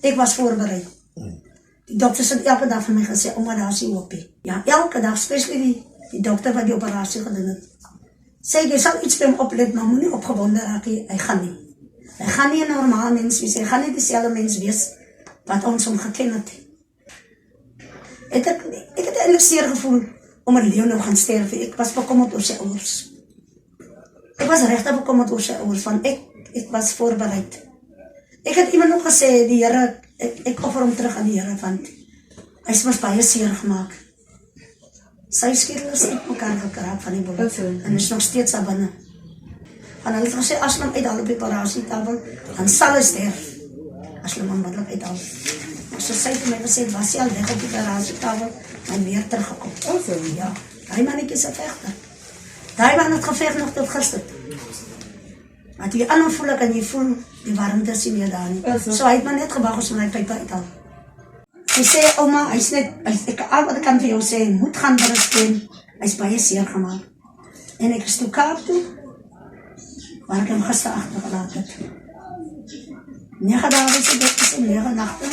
Ek was voorbereid. Die dokters het elke dag vir my gesê, oma, daar is die hoopie. Ja, elke dag, spesifiek die dokter wat die operasie gedoen het. Sê, jy sal iets by hom oplet, maar moet nie opgewonde raak, hy gaan nie. Hy gaan nie 'n normaal mens wees, hy gaan nie dieselfde mens wees wat ons hom geken het. Ek het eintlik seer gevoel omdat Leon nou gaan sterf. Ek was bekommerd oor sy ouers. Ek was regtig bekommerd oor sy ouers, want ek was voorbereid. Ek het iemand nog gesê, die Here, ek offer hom terug aan die Here, want hy is mos baie seer gemaak. Sy skedel is uit mekaar gekraak van die bullet, en is nog steeds daar binne. En hulle het gesê, as hulle hom uithaal op die operasietafel, dan sal hy sterf, as hulle hom onmiddellik uithaal. So sy het my gesê, was hy al weg op die operasietafel, en weer teruggekom. Ja, die mannetjie is 'n vegter. Die man het geveg nog tot gister. Want die ander voel ek, en jy voel die warmte is nie meer daar nie. So hy het maar net gewag as my pype uithaal. Sy sê, oma, hy's net, al wat ek kan vir jou sê, hy moet gaan rus doen, hy's baie seer gemaak. En ek is toe Kaap toe, waar ek hom gister agtergelaat het. 9 dae is dit, en 9 nagte.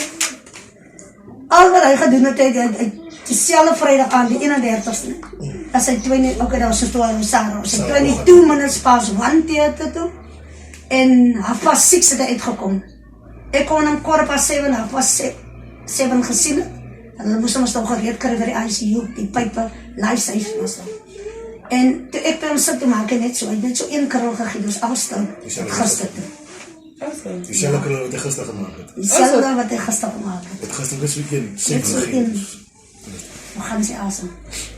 Al wat hy gedoen het, hy dieselfde Vrydag aan, die 31ste, as hy 20, okay, dat was so 12 Sarah, as hy 22 minutes past 1 theater toe, en 6:30 het hy uitgekom. Ek kon hom 7:15 gesien het, en hulle moes ons nog gereed kry vir die ICU, die pype, life safe was dat. En toe ek by hom sit, toe maak hy net so, hy het net so 1 krul gegee, dus afstel, gister toe. Dieselfde krul wat hy gister gemaak het. Dieselfde wat hy gister gemaak het. Het gister net so 1 Net so 1. We gaan sy asem.